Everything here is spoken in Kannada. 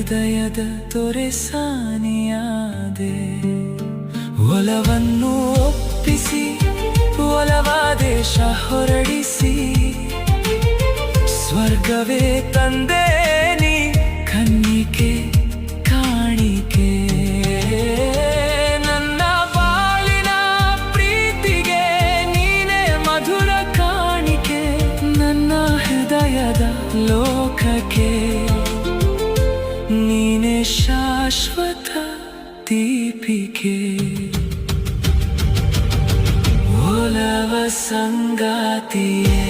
ಹೃದಯದ ತೊರೆಸಾನಿಯಾದೆ. ಒಲವನ್ನು ಒಪ್ಪಿಸಿ ಒಲವಾದೇಶ ಹೊರಡಿಸಿ ಸ್ವರ್ಗವೇ ತಂದೆ ನೀ ಕನ್ನಿಕೆ ಕಾಣಿಕೆ. ನನ್ನ ಬಾಳಿನ ಪ್ರೀತಿಗೆ ನೀನೇ ಮಧುರ ಕಾಣಿಕೆ. ನನ್ನ ಹೃದಯದ ಲೋಕಕ್ಕೆ ನೀನೇ ಶಾಶ್ವತ ದೀಪಿಕೆ. ಒಲವ ಸಂಗಾತಿಯೇ